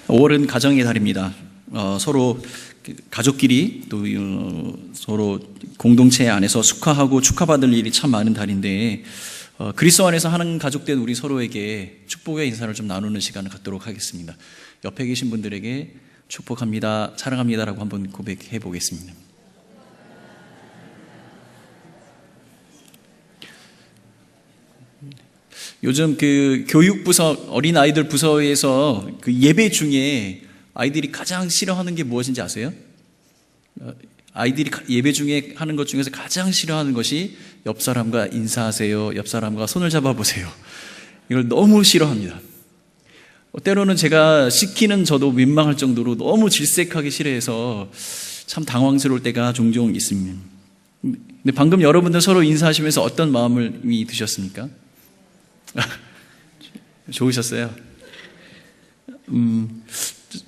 5월은 가정의 달입니다. 서로 가족끼리 또 서로 공동체 안에서 축하하고 축하받을 일이 참 많은 달인데 그리스도 안에서 하는 가족된 우리 서로에게 축복의 인사를 좀 나누는 시간을 갖도록 하겠습니다. 옆에 계신 분들에게 축복합니다, 사랑합니다라고 한번 고백해 보겠습니다. 요즘 그 교육부서 어린아이들 부서에서 그 예배 중에 아이들이 가장 싫어하는 게 무엇인지 아세요? 아이들이 예배 중에 하는 것 중에서 가장 싫어하는 것이 옆 사람과 인사하세요, 옆 사람과 손을 잡아보세요. 이걸 너무 싫어합니다. 때로는 제가 시키는 저도 민망할 정도로 너무 질색하기 싫어해서 참 당황스러울 때가 종종 있습니다. 근데 방금 여러분들 서로 인사하시면서 어떤 마음이 드셨습니까? 좋으셨어요?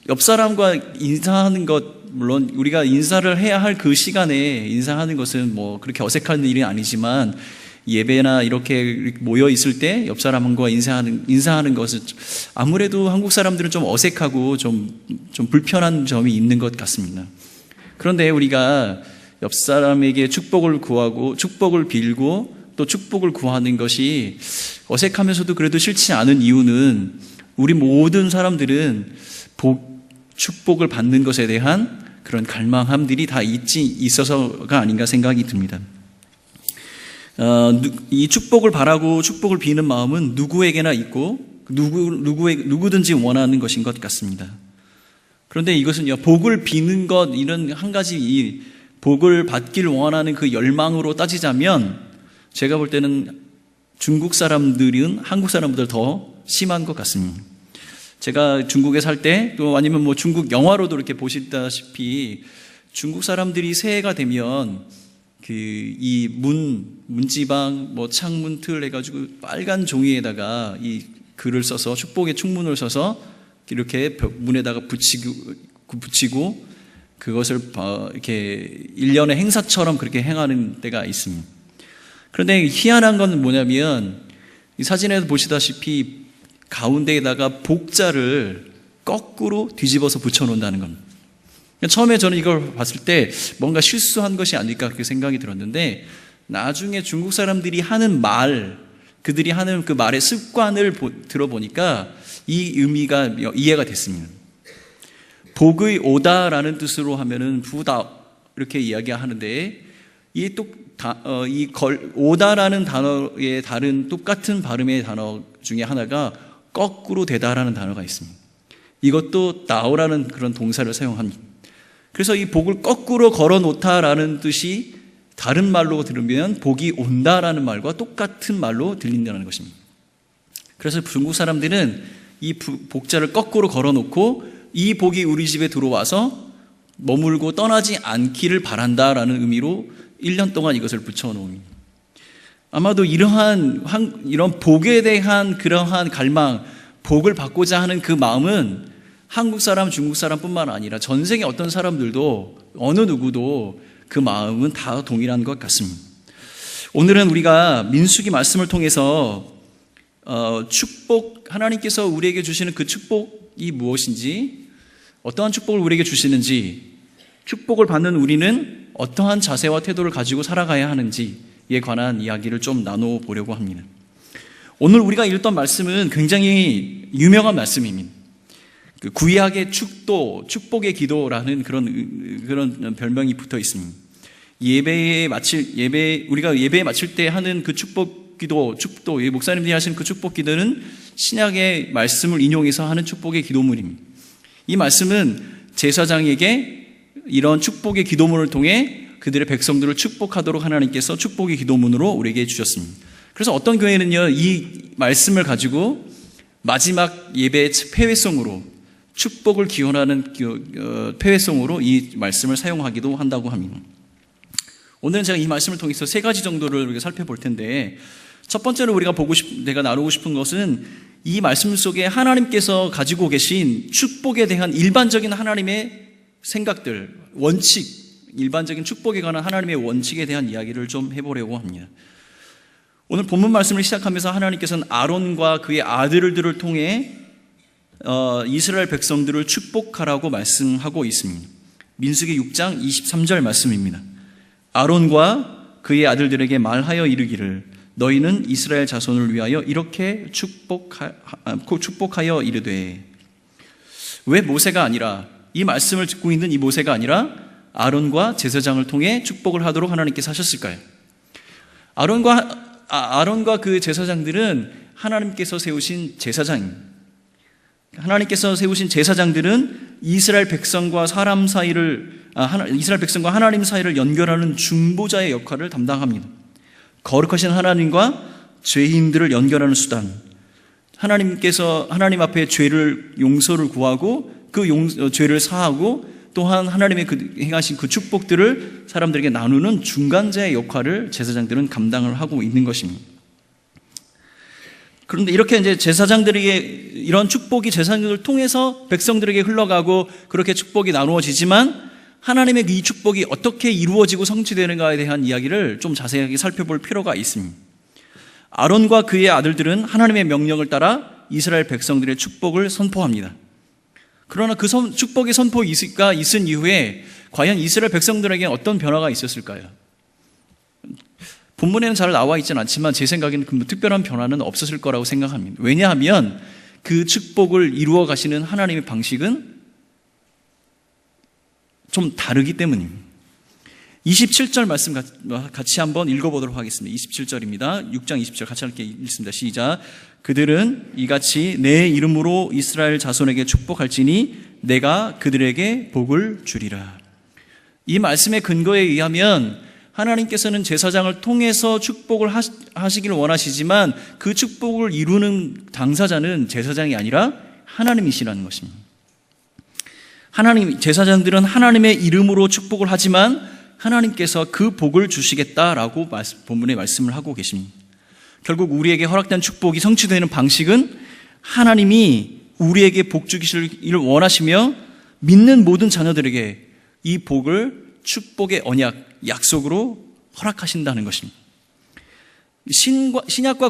옆 사람과 인사하는 것, 물론 우리가 인사를 해야 할 그 시간에 인사하는 것은 뭐 그렇게 어색한 일이 아니지만 예배나 이렇게 모여 있을 때 옆 사람과 인사하는 것은 아무래도 한국 사람들은 좀 어색하고 좀 불편한 점이 있는 것 같습니다. 그런데 우리가 옆 사람에게 축복을 구하고 축복을 빌고 또 축복을 구하는 것이 어색하면서도 그래도 싫지 않은 이유는 우리 모든 사람들은 축복을 받는 것에 대한 그런 갈망함들이 다 있어서가 아닌가 생각이 듭니다. 이 축복을 바라고 축복을 비는 마음은 누구에게나 있고 누구든지 원하는 것인 것 같습니다. 그런데 이것은요, 복을 비는 것, 이런 한 가지 이 복을 받길 원하는 그 열망으로 따지자면 제가 볼 때는 중국 사람들은 한국 사람보다 더 심한 것 같습니다. 제가 중국에 살 때 또 아니면 뭐 중국 영화로도 이렇게 보시다시피 중국 사람들이 새해가 되면 이 문지방 뭐 창문 틀 해가지고 빨간 종이에다가 이 글을 써서 축복의 축문을 써서 이렇게 문에다가 붙이고 그것을 이렇게 일련의 행사처럼 그렇게 행하는 때가 있습니다. 그런데 희한한 건 뭐냐면 이 사진에서 보시다시피 가운데에다가 복자를 거꾸로 뒤집어서 붙여놓는다는 겁니다. 처음에 저는 이걸 봤을 때 뭔가 실수한 것이 아닐까 그렇게 생각이 들었는데 나중에 중국 사람들이 하는 그들이 하는 그 말의 습관을 들어보니까 이 의미가 이해가 됐습니다. 복의 오다라는 뜻으로 하면은 부다 이렇게 이야기하는데 오다라는 단어의 다른 똑같은 발음의 단어 중에 하나가 거꾸로 되다라는 단어가 있습니다. 이것도 나오라는 그런 동사를 사용합니다. 그래서 이 복을 거꾸로 걸어 놓다라는 뜻이 다른 말로 들으면 복이 온다라는 말과 똑같은 말로 들린다는 것입니다. 그래서 중국 사람들은 이 복자를 거꾸로 걸어 놓고 이 복이 우리 집에 들어와서 머물고 떠나지 않기를 바란다라는 의미로 1년 동안 이것을 붙여놓습니다. 아마도 이런 복에 대한 그러한 갈망, 복을 받고자 하는 그 마음은 한국 사람, 중국 사람뿐만 아니라 전 세계 어떤 사람들도 어느 누구도 그 마음은 다 동일한 것 같습니다. 오늘은 우리가 민수기 말씀을 통해서 축복, 하나님께서 우리에게 주시는 그 축복이 무엇인지, 어떠한 축복을 우리에게 주시는지, 축복을 받는 우리는 어떠한 자세와 태도를 가지고 살아가야 하는지에 관한 이야기를 좀 나눠보려고 합니다. 오늘 우리가 읽었던 말씀은 굉장히 유명한 말씀입니다. 그 구약의 축복의 기도라는 그런 별명이 붙어 있습니다. 우리가 예배에 마칠 때 하는 그 축복 기도, 목사님들이 하시는 그 축복 기도는 신약의 말씀을 인용해서 하는 축복의 기도문입니다. 이 말씀은 제사장에게 이런 축복의 기도문을 통해 그들의 백성들을 축복하도록 하나님께서 축복의 기도문으로 우리에게 주셨습니다. 그래서 어떤 교회는요, 이 말씀을 가지고 마지막 예배의 폐회송으로, 축복을 기원하는 폐회송으로 이 말씀을 사용하기도 한다고 합니다. 오늘은 제가 이 말씀을 통해서 3가지 정도를 우리가 살펴볼 텐데, 첫 번째로 내가 나누고 싶은 것은 이 말씀 속에 하나님께서 가지고 계신 축복에 대한 일반적인 하나님의 생각들, 일반적인 축복에 관한 하나님의 원칙에 대한 이야기를 좀 해보려고 합니다. 오늘 본문 말씀을 시작하면서 하나님께서는 아론과 그의 아들들을 통해 이스라엘 백성들을 축복하라고 말씀하고 있습니다. 민수기 6장 23절 말씀입니다. 아론과 그의 아들들에게 말하여 이르기를 너희는 이스라엘 자손을 위하여 이렇게 축복하여 이르되. 왜 모세가 아니라, 이 말씀을 듣고 있는 이 모세가 아니라 아론과 제사장을 통해 축복을 하도록 하나님께서 하셨을까요? 아론과 그 제사장들은 하나님께서 세우신 제사장입니다. 하나님께서 세우신 제사장들은 이스라엘 백성과 하나님 사이를 연결하는 중보자의 역할을 담당합니다. 거룩하신 하나님과 죄인들을 연결하는 수단, 하나님 앞에 용서를 구하고 그 죄를 사하고 또한 하나님의 행하신 그 축복들을 사람들에게 나누는 중간자의 역할을 제사장들은 감당을 하고 있는 것입니다. 그런데 이렇게 이제 제사장들에게 이런 축복이 제사장들을 통해서 백성들에게 흘러가고 그렇게 축복이 나누어지지만 하나님의 이 축복이 어떻게 이루어지고 성취되는가에 대한 이야기를 좀 자세하게 살펴볼 필요가 있습니다. 아론과 그의 아들들은 하나님의 명령을 따라 이스라엘 백성들의 축복을 선포합니다. 그러나 그 축복의 선포가 있은 이후에 과연 이스라엘 백성들에게 어떤 변화가 있었을까요? 본문에는 잘 나와 있지는 않지만 제 생각에는 그 특별한 변화는 없었을 거라고 생각합니다. 왜냐하면 그 축복을 이루어 가시는 하나님의 방식은 좀 다르기 때문입니다. 27절 말씀 같이 한번 읽어보도록 하겠습니다. 27절입니다. 6장 20절 같이 함께 읽습니다. 시작. 그들은 이같이 내 이름으로 이스라엘 자손에게 축복할지니 내가 그들에게 복을 주리라. 이 말씀의 근거에 의하면 하나님께서는 제사장을 통해서 축복을 하시길 원하시지만 그 축복을 이루는 당사자는 제사장이 아니라 하나님이시라는 것입니다. 제사장들은 하나님의 이름으로 축복을 하지만 하나님께서 그 복을 주시겠다라고 본문에 말씀을 하고 계십니다. 결국 우리에게 허락된 축복이 성취되는 방식은 하나님이 우리에게 복 주기를 원하시며 믿는 모든 자녀들에게 이 복을 축복의 언약, 약속으로 허락하신다는 것입니다. 신약과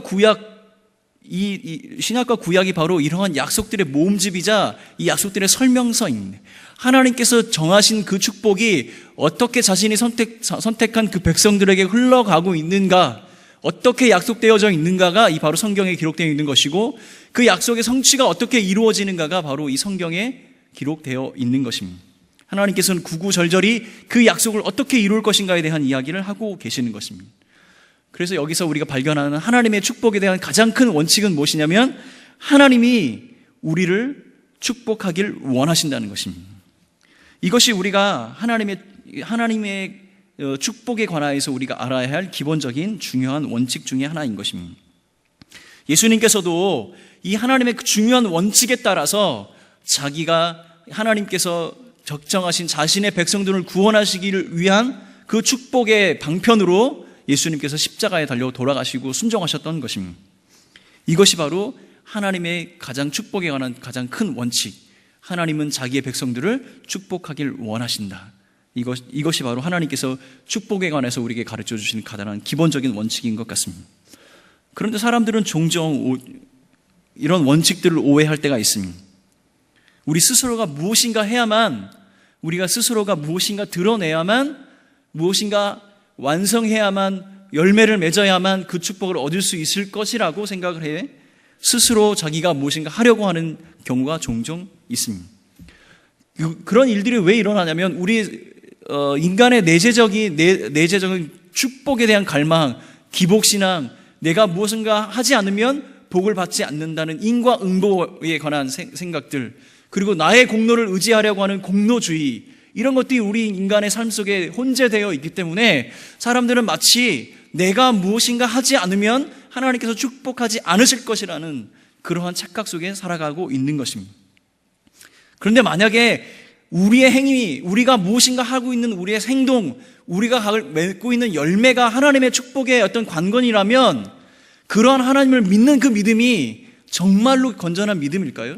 구약이 바로 이러한 약속들의 모음집이자 이 약속들의 설명서입니다. 하나님께서 정하신 그 축복이 어떻게 자신이 선택한 그 백성들에게 흘러가고 있는가, 어떻게 약속되어져 있는가가 이 바로 성경에 기록되어 있는 것이고 그 약속의 성취가 어떻게 이루어지는가가 바로 이 성경에 기록되어 있는 것입니다. 하나님께서는 구구절절히 그 약속을 어떻게 이룰 것인가에 대한 이야기를 하고 계시는 것입니다. 그래서 여기서 우리가 발견하는 하나님의 축복에 대한 가장 큰 원칙은 무엇이냐면 하나님이 우리를 축복하길 원하신다는 것입니다. 이것이 우리가 하나님의 축복에 관하여서 우리가 알아야 할 기본적인 중요한 원칙 중에 하나인 것입니다. 예수님께서도 이 하나님의 그 중요한 원칙에 따라서 하나님께서 적정하신 자신의 백성들을 구원하시기를 위한 그 축복의 방편으로 예수님께서 십자가에 달려 돌아가시고 순종하셨던 것입니다. 이것이 바로 하나님의 가장 축복에 관한 가장 큰 원칙, 하나님은 자기의 백성들을 축복하길 원하신다. 이것이 바로 하나님께서 축복에 관해서 우리에게 가르쳐 주시는 가장 기본적인 원칙인 것 같습니다. 그런데 사람들은 종종 이런 원칙들을 오해할 때가 있습니다. 우리가 스스로가 무엇인가 드러내야만, 무엇인가 완성해야만, 열매를 맺어야만 그 축복을 얻을 수 있을 것이라고 생각을 해 스스로 자기가 무엇인가 하려고 하는 경우가 종종 있습니다. 그런 일들이 왜 일어나냐면 우리 인간의 내재적인 축복에 대한 갈망, 기복신앙, 내가 무엇인가 하지 않으면 복을 받지 않는다는 인과응보에 관한 생각들, 그리고 나의 공로를 의지하려고 하는 공로주의, 이런 것들이 우리 인간의 삶 속에 혼재되어 있기 때문에 사람들은 마치 내가 무엇인가 하지 않으면 하나님께서 축복하지 않으실 것이라는 그러한 착각 속에 살아가고 있는 것입니다. 그런데 만약에 우리의 행위, 우리가 무엇인가 하고 있는 우리의 행동, 우리가 맺고 있는 열매가 하나님의 축복의 어떤 관건이라면 그러한 하나님을 믿는 그 믿음이 정말로 건전한 믿음일까요?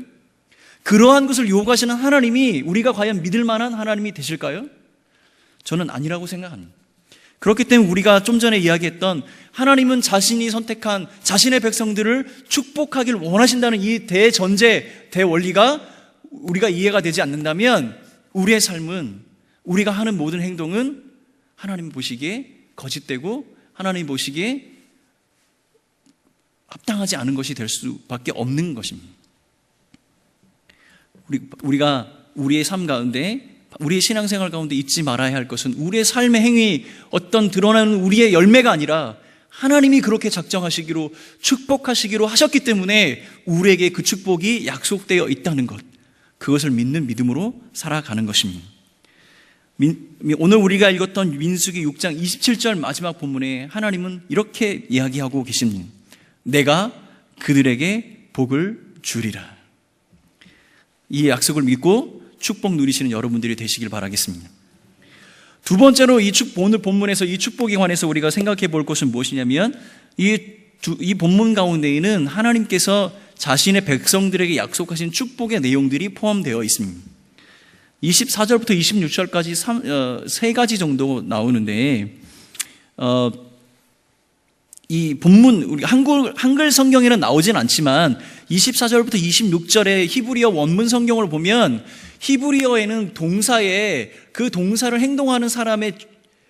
그러한 것을 요구하시는 하나님이 우리가 과연 믿을 만한 하나님이 되실까요? 저는 아니라고 생각합니다. 그렇기 때문에 우리가 좀 전에 이야기했던 하나님은 자신이 선택한 자신의 백성들을 축복하길 원하신다는 이 대전제, 대원리가 우리가 이해가 되지 않는다면 우리의 삶은, 우리가 하는 모든 행동은 하나님 보시기에 거짓되고 하나님 보시기에 합당하지 않은 것이 될 수밖에 없는 것입니다. 우리가 우리의 삶 가운데, 우리의 신앙생활 가운데 잊지 말아야 할 것은 우리의 삶의 행위, 어떤 드러나는 우리의 열매가 아니라 하나님이 그렇게 작정하시기로, 축복하시기로 하셨기 때문에 우리에게 그 축복이 약속되어 있다는 것, 그것을 믿는 믿음으로 살아가는 것입니다. 오늘 우리가 읽었던 민수기 6장 27절 마지막 본문에 하나님은 이렇게 이야기하고 계십니다. 내가 그들에게 복을 주리라. 이 약속을 믿고 축복 누리시는 여러분들이 되시길 바라겠습니다. 두 번째로 오늘 본문에서 이 축복에 관해서 우리가 생각해 볼 것은 무엇이냐면 이 본문 가운데에는 하나님께서 자신의 백성들에게 약속하신 축복의 내용들이 포함되어 있습니다. 24절부터 26절까지 세 가지 정도 나오는데, 이 본문, 우리 한글 성경에는 나오진 않지만 24절부터 26절의 히브리어 원문 성경을 보면 히브리어에는 동사에 그 동사를 행동하는 사람의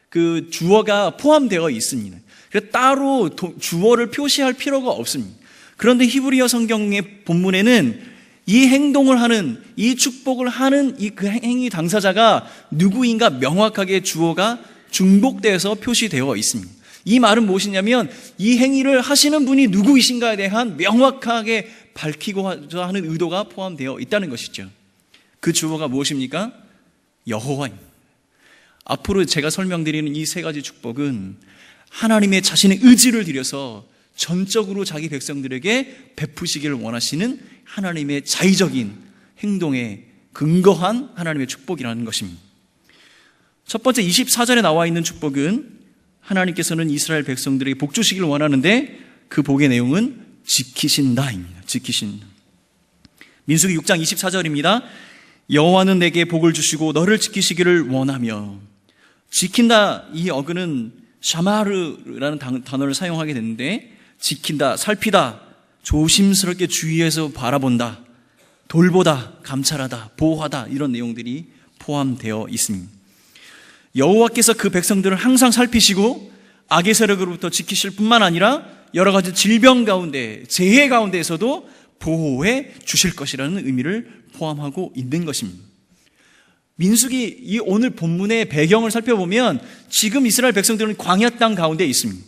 그 주어가 포함되어 있습니다. 그래서 따로 주어를 표시할 필요가 없습니다. 그런데 히브리어 성경의 본문에는 이 행동을 하는, 이 축복을 하는 그 행위 당사자가 누구인가 명확하게 주어가 중복되어서 표시되어 있습니다. 이 말은 무엇이냐면 이 행위를 하시는 분이 누구이신가에 대한 명확하게 밝히고자 하는 의도가 포함되어 있다는 것이죠. 그 주어가 무엇입니까? 여호와입니다. 앞으로 제가 설명드리는 이 세 가지 축복은 하나님의 자신의 의지를 들여서 전적으로 자기 백성들에게 베푸시기를 원하시는 하나님의 자의적인 행동에 근거한 하나님의 축복이라는 것입니다. 첫 번째 24절에 나와 있는 축복은 하나님께서는 이스라엘 백성들에게 복 주시기를 원하는데 그 복의 내용은 지키신다입니다. 지키신다. 민수기 6장 24절입니다. 여호와는 내게 복을 주시고 너를 지키시기를 원하며. 지킨다, 이 어근은 샤마르라는 단어를 사용하게 되는데, 지킨다, 살피다, 조심스럽게 주의해서 바라본다, 돌보다, 감찰하다, 보호하다, 이런 내용들이 포함되어 있습니다. 여호와께서 그 백성들을 항상 살피시고 악의 세력으로부터 지키실 뿐만 아니라 여러 가지 질병 가운데, 재해 가운데에서도 보호해 주실 것이라는 의미를 포함하고 있는 것입니다. 민수기 이 오늘 본문의 배경을 살펴보면 지금 이스라엘 백성들은 광야 땅 가운데 있습니다.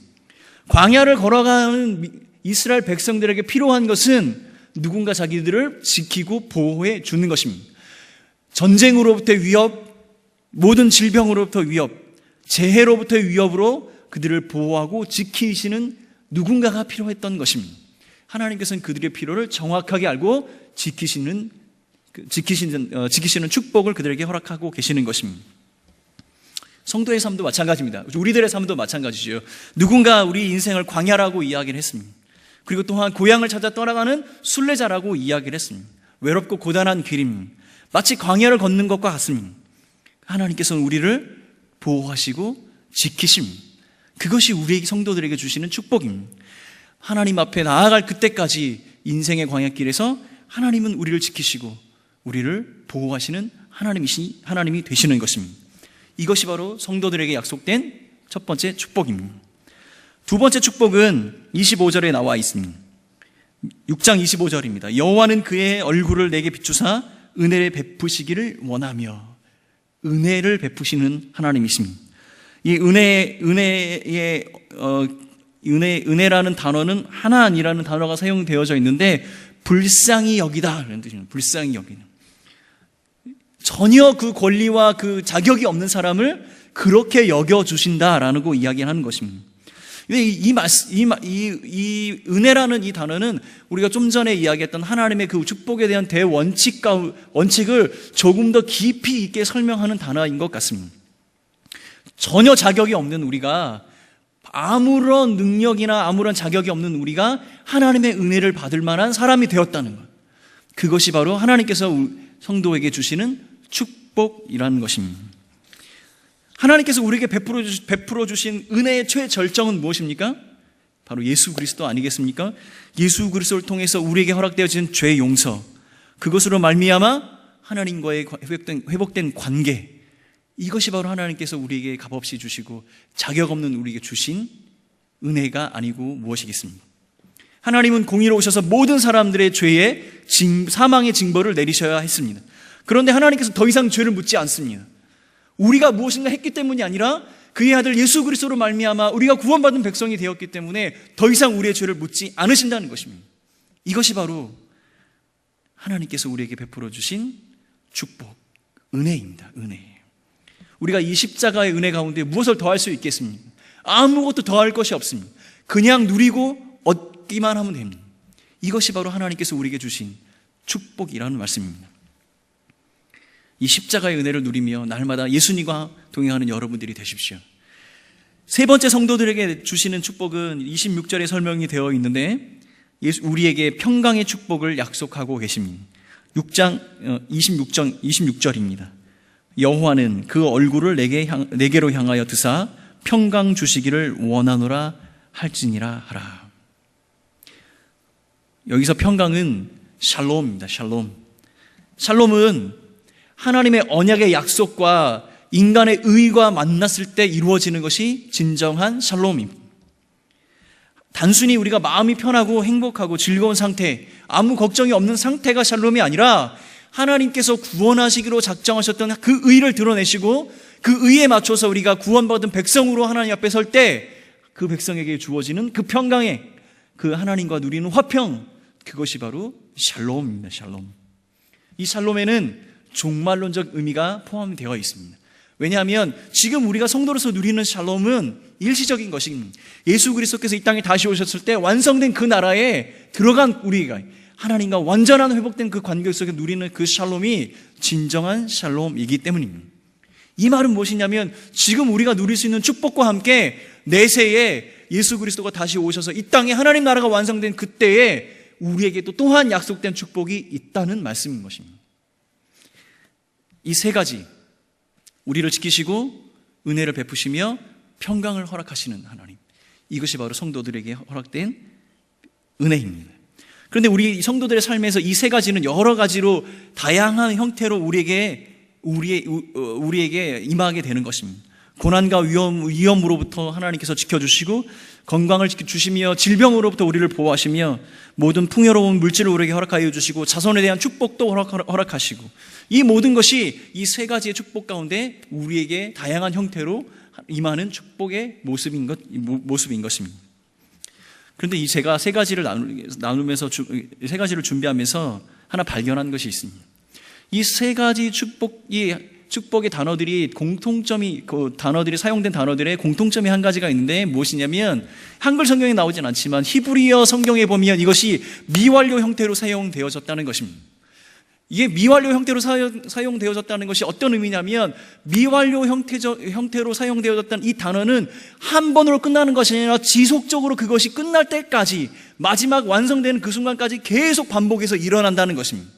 광야를 걸어가는 이스라엘 백성들에게 필요한 것은 누군가 자기들을 지키고 보호해 주는 것입니다. 전쟁으로부터의 위협, 모든 질병으로부터 위협, 재해로부터의 위협으로 그들을 보호하고 지키시는 누군가가 필요했던 것입니다. 하나님께서는 그들의 필요를 정확하게 알고 지키시는 축복을 그들에게 허락하고 계시는 것입니다. 성도의 삶도 마찬가지입니다. 우리들의 삶도 마찬가지죠. 누군가 우리 인생을 광야라고 이야기를 했습니다. 그리고 또한 고향을 찾아 떠나가는 순례자라고 이야기를 했습니다. 외롭고 고단한 길입니다. 마치 광야를 걷는 것과 같습니다. 하나님께서는 우리를 보호하시고 지키십니다. 그것이 우리 성도들에게 주시는 축복입니다. 하나님 앞에 나아갈 그때까지 인생의 광야길에서 하나님은 우리를 지키시고 우리를 보호하시는 하나님이 되시는 것입니다. 이것이 바로 성도들에게 약속된 첫 번째 축복입니다. 두 번째 축복은 25절에 나와 있습니다. 6장 25절입니다. 여호와는 그의 얼굴을 내게 비추사 은혜를 베푸시기를 원하며. 은혜를 베푸시는 하나님이십니다. 이 은혜라는 단어는 하나님이라는 단어가 사용되어져 있는데 불쌍히 여기다 라는 뜻입니다. 불쌍히 여기는. 전혀 그 권리와 그 자격이 없는 사람을 그렇게 여겨주신다라고 이야기하는 것입니다. 이 은혜라는 이 단어는 우리가 좀 전에 이야기했던 하나님의 그 축복에 대한 원칙을 조금 더 깊이 있게 설명하는 단어인 것 같습니다. 전혀 자격이 없는 우리가, 아무런 능력이나 아무런 자격이 없는 우리가 하나님의 은혜를 받을 만한 사람이 되었다는 것. 그것이 바로 하나님께서 성도에게 주시는 축복이라는 것입니다. 하나님께서 우리에게 베풀어 주신 은혜의 최절정은 무엇입니까? 바로 예수 그리스도 아니겠습니까? 예수 그리스도를 통해서 우리에게 허락되어진 죄 용서, 그것으로 말미암아 하나님과의 회복된 관계, 이것이 바로 하나님께서 우리에게 값없이 주시고 자격 없는 우리에게 주신 은혜가 아니고 무엇이겠습니까? 하나님은 공의로우셔서 모든 사람들의 죄에 사망의 징벌을 내리셔야 했습니다. 그런데 하나님께서 더 이상 죄를 묻지 않습니다. 우리가 무엇인가 했기 때문이 아니라 그의 아들 예수 그리스도로 말미암아 우리가 구원받은 백성이 되었기 때문에 더 이상 우리의 죄를 묻지 않으신다는 것입니다. 이것이 바로 하나님께서 우리에게 베풀어 주신 축복, 은혜입니다. 은혜. 우리가 이 십자가의 은혜 가운데 무엇을 더할 수 있겠습니까? 아무것도 더할 것이 없습니다. 그냥 누리고 얻기만 하면 됩니다. 이것이 바로 하나님께서 우리에게 주신 축복이라는 말씀입니다. 이 십자가의 은혜를 누리며 날마다 예수님과 동행하는 여러분들이 되십시오. 세 번째 성도들에게 주시는 축복은 26절에 설명이 되어 있는데 우리에게 평강의 축복을 약속하고 계십니다. 6장 26절입니다. 여호와는 그 얼굴을 내게로 향하여 드사 평강 주시기를 원하노라 할지니라 하라. 여기서 평강은 샬롬입니다. 샬롬. 샬롬은 하나님의 언약의 약속과 인간의 의가 만났을 때 이루어지는 것이 진정한 샬롬입니다. 단순히 우리가 마음이 편하고 행복하고 즐거운 상태, 아무 걱정이 없는 상태가 샬롬이 아니라 하나님께서 구원하시기로 작정하셨던 그 의를 드러내시고 그 의에 맞춰서 우리가 구원받은 백성으로 하나님 앞에 설 때 그 백성에게 주어지는 그 평강에 그 하나님과 누리는 화평, 그것이 바로 샬롬입니다. 샬롬. 이 샬롬에는 종말론적 의미가 포함되어 있습니다. 왜냐하면 지금 우리가 성도로서 누리는 샬롬은 일시적인 것입니다. 예수 그리스도께서 이 땅에 다시 오셨을 때 완성된 그 나라에 들어간 우리가 하나님과 완전한 회복된 그 관계 속에 누리는 그 샬롬이 진정한 샬롬이기 때문입니다. 이 말은 무엇이냐면 지금 우리가 누릴 수 있는 축복과 함께 내세에 예수 그리스도가 다시 오셔서 이 땅에 하나님 나라가 완성된 그때에 우리에게도 또한 약속된 축복이 있다는 말씀인 것입니다. 이 세 가지, 우리를 지키시고 은혜를 베푸시며 평강을 허락하시는 하나님, 이것이 바로 성도들에게 허락된 은혜입니다. 그런데 우리 성도들의 삶에서 이 세 가지는 여러 가지로 다양한 형태로 우리에게 임하게 되는 것입니다. 고난과 위험으로부터 하나님께서 지켜주시고 건강을 주시며 질병으로부터 우리를 보호하시며 모든 풍요로운 물질을 우리에게 허락하여 주시고 자손에 대한 축복도 허락하시고 이 모든 것이 이 세 가지의 축복 가운데 우리에게 다양한 형태로 임하는 축복의 모습인 것입니다. 그런데 제가 세 가지를 나누면서 세 가지를 준비하면서 하나 발견한 것이 있습니다. 이 세 가지 축복의 단어들이 단어들이 사용된 단어들의 공통점이 한 가지가 있는데 무엇이냐면 한글 성경에 나오진 않지만 히브리어 성경에 보면 이것이 미완료 형태로 사용되어졌다는 것입니다. 이게 미완료 형태로 사용되어졌다는 것이 어떤 의미냐면 미완료 형태로 사용되어졌다는 이 단어는 한 번으로 끝나는 것이 아니라 지속적으로 그것이 끝날 때까지 마지막 완성되는 그 순간까지 계속 반복해서 일어난다는 것입니다.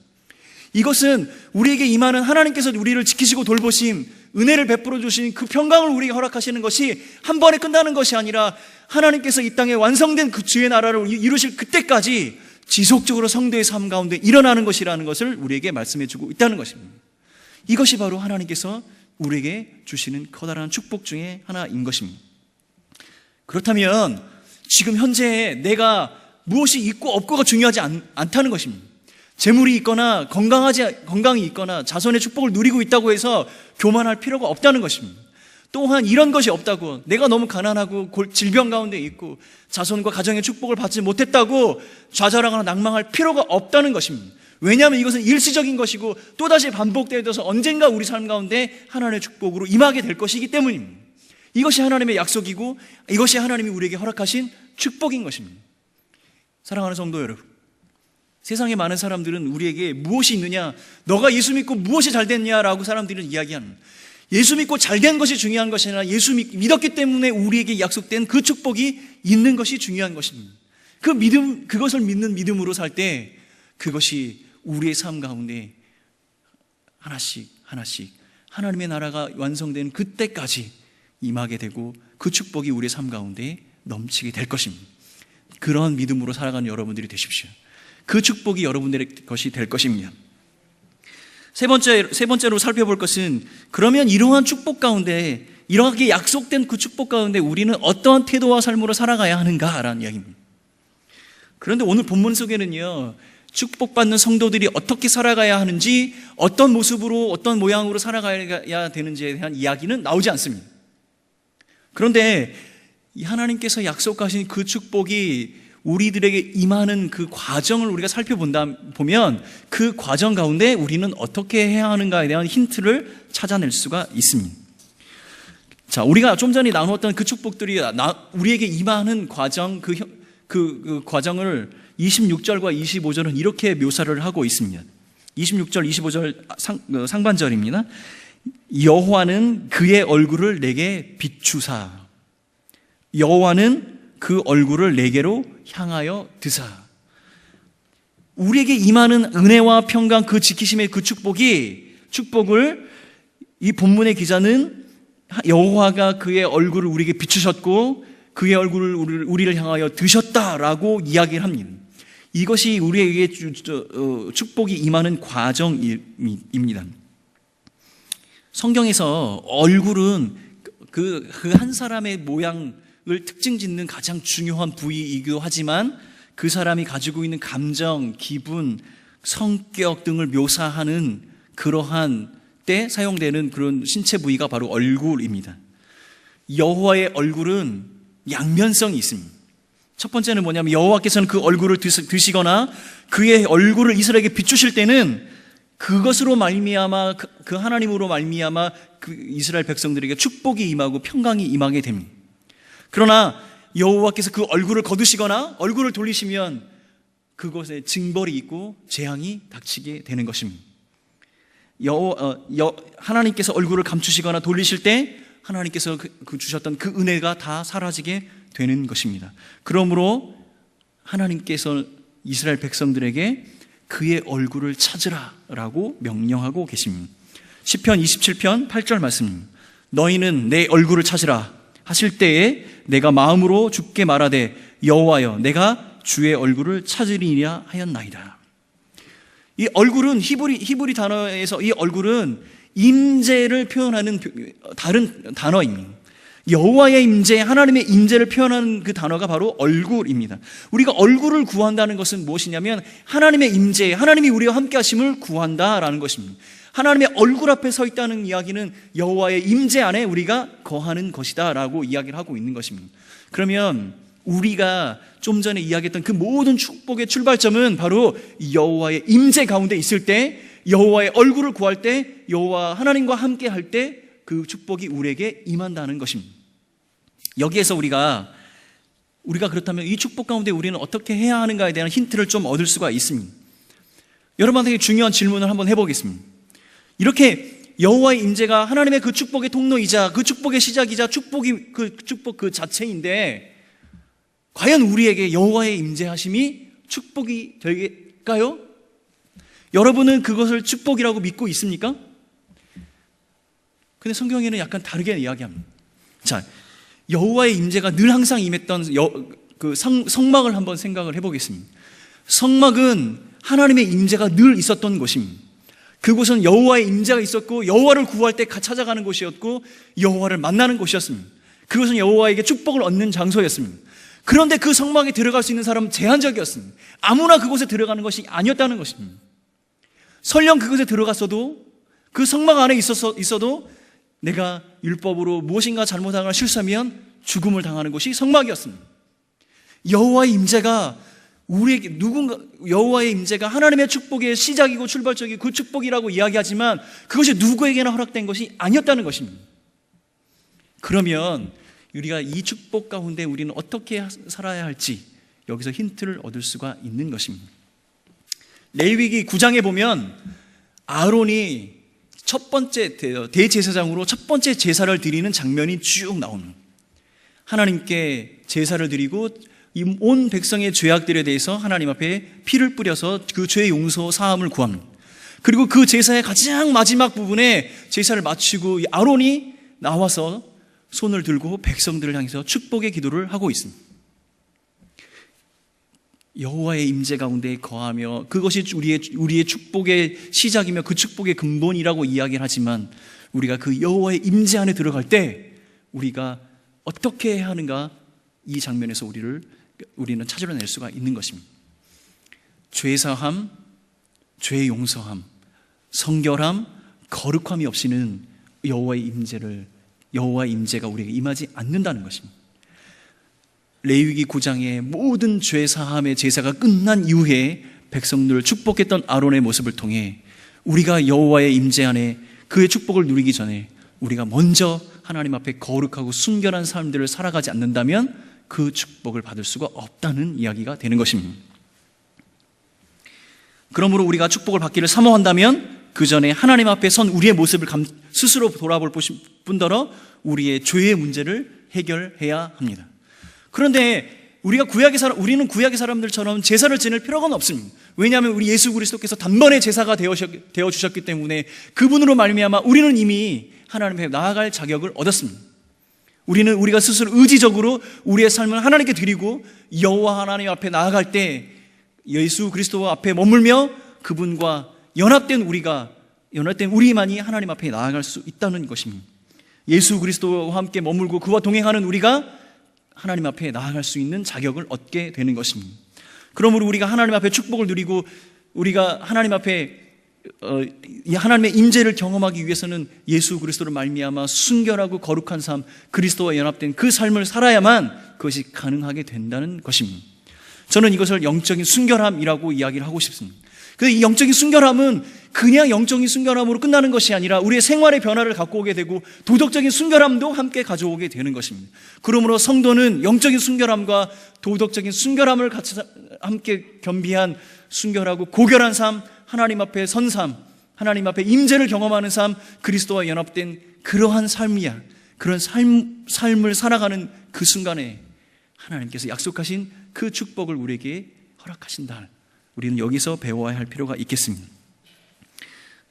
이것은 우리에게 임하는 하나님께서 우리를 지키시고 돌보심, 은혜를 베풀어 주신 그 평강을 우리에게 허락하시는 것이 한 번에 끝나는 것이 아니라 하나님께서 이 땅에 완성된 그 주의 나라를 이루실 그때까지 지속적으로 성도의 삶 가운데 일어나는 것이라는 것을 우리에게 말씀해 주고 있다는 것입니다. 이것이 바로 하나님께서 우리에게 주시는 커다란 축복 중에 하나인 것입니다. 그렇다면 지금 현재 내가 무엇이 있고 없고가 중요하지 않다는 것입니다. 재물이 있거나 건강이 있거나 자손의 축복을 누리고 있다고 해서 교만할 필요가 없다는 것입니다. 또한 이런 것이 없다고, 내가 너무 가난하고 질병 가운데 있고 자손과 가정의 축복을 받지 못했다고 좌절하거나 낭망할 필요가 없다는 것입니다. 왜냐하면 이것은 일시적인 것이고 또다시 반복되어서 언젠가 우리 삶 가운데 하나님의 축복으로 임하게 될 것이기 때문입니다. 이것이 하나님의 약속이고 이것이 하나님이 우리에게 허락하신 축복인 것입니다. 사랑하는 성도 여러분, 세상에 많은 사람들은 우리에게 무엇이 있느냐, 너가 예수 믿고 무엇이 잘 됐냐라고 사람들은 이야기합니다. 예수 믿고 잘된 것이 중요한 것이 아니라 예수 믿었기 때문에 우리에게 약속된 그 축복이 있는 것이 중요한 것입니다. 그것을 믿는 믿음으로 살 때 그것이 우리의 삶 가운데 하나씩 하나님의 나라가 완성되는 그때까지 임하게 되고 그 축복이 우리의 삶 가운데 넘치게 될 것입니다. 그런 믿음으로 살아가는 여러분들이 되십시오. 그 축복이 여러분들의 것이 될 것입니다. 세 번째로 살펴볼 것은, 그러면 이러한 축복 가운데, 이렇게 약속된 그 축복 가운데 우리는 어떠한 태도와 삶으로 살아가야 하는가라는 이야기입니다. 그런데 오늘 본문 속에는요, 축복받는 성도들이 어떻게 살아가야 하는지, 어떤 모습으로, 어떤 모양으로 살아가야 되는지에 대한 이야기는 나오지 않습니다. 그런데 하나님께서 약속하신 그 축복이 우리들에게 임하는 그 과정을 우리가 살펴보면 그 과정 가운데 우리는 어떻게 해야 하는가에 대한 힌트를 찾아낼 수가 있습니다. 자, 우리가 좀 전에 나누었던 그 축복들이 우리에게 임하는 과정, 그 과정을 26절과 25절은 이렇게 묘사를 하고 있습니다. 26절, 25절 상반절입니다. 여호와는 그의 얼굴을 내게 비추사, 여호와는 그 얼굴을 내게로 향하여 드사. 우리에게 임하는 은혜와 평강, 그 지키심의 그 축복을 이 본문의 기자는 여호와가 그의 얼굴을 우리에게 비추셨고 그의 얼굴을 우리를 향하여 드셨다라고 이야기를 합니다. 이것이 우리에게 축복이 임하는 과정입니다. 성경에서 얼굴은 그 한 사람의 모양을 특징 짓는 가장 중요한 부위이기도 하지만 그 사람이 가지고 있는 감정, 기분, 성격 등을 묘사하는 그러한 때 사용되는 그런 신체 부위가 바로 얼굴입니다. 여호와의 얼굴은 양면성이 있습니다. 첫 번째는 뭐냐면 여호와께서는 그 얼굴을 드시거나 그의 얼굴을 이스라엘에게 비추실 때는 그것으로 말미암아, 그 하나님으로 말미암아 그 이스라엘 백성들에게 축복이 임하고 평강이 임하게 됩니다. 그러나 여호와께서 그 얼굴을 거두시거나 얼굴을 돌리시면 그곳에 징벌이 있고 재앙이 닥치게 되는 것입니다. 하나님께서 얼굴을 감추시거나 돌리실 때 하나님께서 주셨던 그 은혜가 다 사라지게 되는 것입니다. 그러므로 하나님께서 이스라엘 백성들에게 그의 얼굴을 찾으라라고 명령하고 계십니다. 시편 27편 8절 말씀, 너희는 내 얼굴을 찾으라 하실 때에 내가 마음으로 주께 말하되 여호와여 내가 주의 얼굴을 찾으리라 하였나이다. 이 얼굴은 히브리 단어에서 이 얼굴은 임재를 표현하는 다른 단어입니다. 여호와의 임재, 하나님의 임재를 표현하는 그 단어가 바로 얼굴입니다. 우리가 얼굴을 구한다는 것은 무엇이냐면 하나님의 임재, 하나님이 우리와 함께 하심을 구한다라는 것입니다. 하나님의 얼굴 앞에 서 있다는 이야기는 여호와의 임재 안에 우리가 거하는 것이다 라고 이야기를 하고 있는 것입니다. 그러면 우리가 좀 전에 이야기했던 그 모든 축복의 출발점은 바로 여호와의 임재 가운데 있을 때, 여호와의 얼굴을 구할 때, 여호와 하나님과 함께 할 때 그 축복이 우리에게 임한다는 것입니다. 여기에서 우리가 그렇다면 이 축복 가운데 우리는 어떻게 해야 하는가에 대한 힌트를 좀 얻을 수가 있습니다. 여러분에게 중요한 질문을 한번 해보겠습니다. 이렇게 여호와의 임재가 하나님의 그 축복의 통로이자 그 축복의 시작이자 축복 그 자체인데, 과연 우리에게 여호와의 임재하심이 축복이 될까요? 여러분은 그것을 축복이라고 믿고 있습니까? 근데 성경에는 약간 다르게 이야기합니다. 자, 여호와의 임재가 늘 항상 임했던 그 성막을 한번 생각을 해보겠습니다. 성막은 하나님의 임재가 늘 있었던 곳입니다. 그곳은 여호와의 임재가 있었고 여호와를 구할 때 찾아가는 곳이었고 여호와를 만나는 곳이었습니다. 그것은 여호와에게 축복을 얻는 장소였습니다. 그런데 그 성막에 들어갈 수 있는 사람은 제한적이었습니다. 아무나 그곳에 들어가는 것이 아니었다는 것입니다. 설령 그곳에 들어갔어도, 그 성막 안에 있어도 내가 율법으로 무엇인가 잘못하거나 실수하면 죽음을 당하는 곳이 성막이었습니다. 여호와의 임재가 우리에게 여호와의 임재가 하나님의 축복의 시작이고 출발적이고 그 축복이라고 이야기하지만 그것이 누구에게나 허락된 것이 아니었다는 것입니다. 그러면 우리가 이 축복 가운데 우리는 어떻게 살아야 할지 여기서 힌트를 얻을 수가 있는 것입니다. 레위기 9장에 보면 아론이 첫 번째 대제사장으로 첫 번째 제사를 드리는 장면이 쭉 나옵니다. 하나님께 제사를 드리고 이 온 백성의 죄악들에 대해서 하나님 앞에 피를 뿌려서 그 죄의 용서 사함을 구합니다. 그리고 그 제사의 가장 마지막 부분에 제사를 마치고 이 아론이 나와서 손을 들고 백성들을 향해서 축복의 기도를 하고 있습니다. 여호와의 임재 가운데 거하며 그것이 우리의 축복의 시작이며 그 축복의 근본이라고 이야기를 하지만, 우리가 그 여호와의 임재 안에 들어갈 때 우리가 어떻게 해야 하는가, 이 장면에서 우리는 찾아낼 수가 있는 것입니다. 죄사함, 죄 용서함, 성결함, 거룩함이 없이는 여호와의 임재가 우리에게 임하지 않는다는 것입니다. 레위기 9장의 모든 죄사함의 제사가 끝난 이후에 백성들을 축복했던 아론의 모습을 통해 우리가 여호와의 임재 안에 그의 축복을 누리기 전에 우리가 먼저 하나님 앞에 거룩하고 순결한 삶들을 살아가지 않는다면 그 축복을 받을 수가 없다는 이야기가 되는 것입니다. 그러므로 우리가 축복을 받기를 사모한다면 그 전에 하나님 앞에 선 우리의 모습을 스스로 돌아볼 뿐더러 우리의 죄의 문제를 해결해야 합니다. 그런데 우리는 구약의 사람들처럼 제사를 지낼 필요가 없습니다. 왜냐하면 우리 예수 그리스도께서 단번에 제사가 되어 주셨기 때문에 그분으로 말미암아 우리는 이미 하나님 앞에 나아갈 자격을 얻었습니다. 우리가 스스로 의지적으로 우리의 삶을 하나님께 드리고 여호와 하나님 앞에 나아갈 때 예수 그리스도 앞에 머물며 그분과 연합된 우리만이 하나님 앞에 나아갈 수 있다는 것입니다. 예수 그리스도와 함께 머물고 그와 동행하는 우리가 하나님 앞에 나아갈 수 있는 자격을 얻게 되는 것입니다. 그러므로 우리가 하나님 앞에 축복을 누리고 우리가 하나님 앞에 하나님의 임재를 경험하기 위해서는 예수 그리스도를 말미암아 순결하고 거룩한 삶, 그리스도와 연합된 그 삶을 살아야만 그것이 가능하게 된다는 것입니다. 저는 이것을 영적인 순결함이라고 이야기를 하고 싶습니다. 그런데 이 영적인 순결함은 그냥 영적인 순결함으로 끝나는 것이 아니라 우리의 생활의 변화를 갖고 오게 되고 도덕적인 순결함도 함께 가져오게 되는 것입니다. 그러므로 성도는 영적인 순결함과 도덕적인 순결함을 같이 함께 겸비한 순결하고 고결한 삶, 하나님 앞에 선 삶, 하나님 앞에 임재를 경험하는 삶, 그리스도와 연합된 그러한 삶이야. 그런 삶을 살아가는 그 순간에 하나님께서 약속하신 그 축복을 우리에게 허락하신다. 우리는 여기서 배워야 할 필요가 있겠습니다.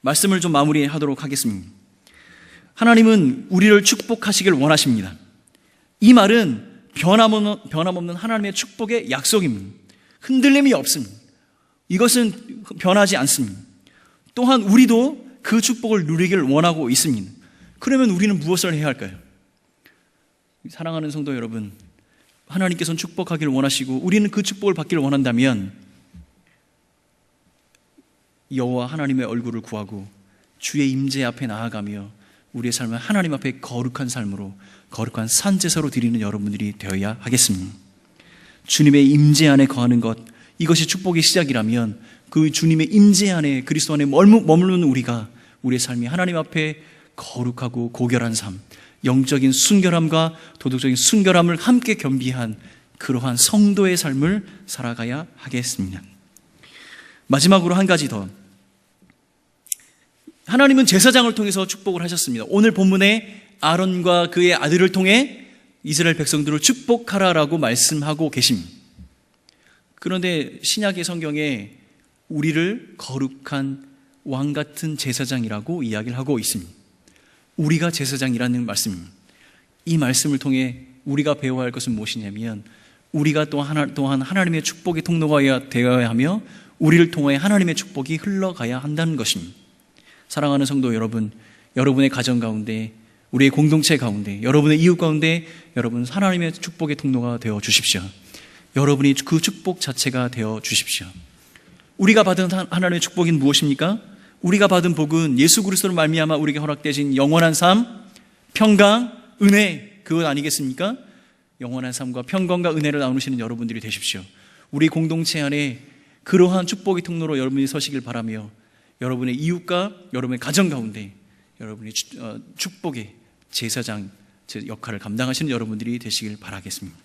말씀을 좀 마무리하도록 하겠습니다. 하나님은 우리를 축복하시길 원하십니다. 이 말은 변함없는 하나님의 축복의 약속입니다. 흔들림이 없습니다. 이것은 변하지 않습니다. 또한 우리도 그 축복을 누리길 원하고 있습니다. 그러면 우리는 무엇을 해야 할까요? 사랑하는 성도 여러분, 하나님께서는 축복하기를 원하시고 우리는 그 축복을 받기를 원한다면 여호와 하나님의 얼굴을 구하고 주의 임재 앞에 나아가며 우리의 삶을 하나님 앞에 거룩한 삶으로, 거룩한 산제사로 드리는 여러분들이 되어야 하겠습니다. 주님의 임재 안에 거하는 것, 이것이 축복의 시작이라면 그 주님의 임재 안에, 그리스도 안에 머무르는 우리가 우리의 삶이 하나님 앞에 거룩하고 고결한 삶, 영적인 순결함과 도덕적인 순결함을 함께 겸비한 그러한 성도의 삶을 살아가야 하겠습니다. 마지막으로 한 가지 더. 하나님은 제사장을 통해서 축복을 하셨습니다. 오늘 본문에 아론과 그의 아들을 통해 이스라엘 백성들을 축복하라라고 말씀하고 계십니다. 그런데 신약의 성경에 우리를 거룩한 왕 같은 제사장이라고 이야기를 하고 있습니다. 우리가 제사장이라는 말씀입니다. 이 말씀을 통해 우리가 배워야 할 것은 무엇이냐면 우리가 또한 하나님의 축복의 통로가 되어야 하며 우리를 통해 하나님의 축복이 흘러가야 한다는 것입니다. 사랑하는 성도 여러분, 여러분의 가정 가운데, 우리의 공동체 가운데, 여러분의 이웃 가운데 여러분 하나님의 축복의 통로가 되어 주십시오. 여러분이 그 축복 자체가 되어 주십시오. 우리가 받은 하나님의 축복은 무엇입니까? 우리가 받은 복은 예수 그리스도로 말미암아 우리에게 허락되신 영원한 삶, 평강, 은혜, 그것 아니겠습니까? 영원한 삶과 평강과 은혜를 나누시는 여러분들이 되십시오. 우리 공동체 안에 그러한 축복의 통로로 여러분이 서시길 바라며 여러분의 이웃과 여러분의 가정 가운데 여러분이 축복의 제사장 역할을 감당하시는 여러분들이 되시길 바라겠습니다.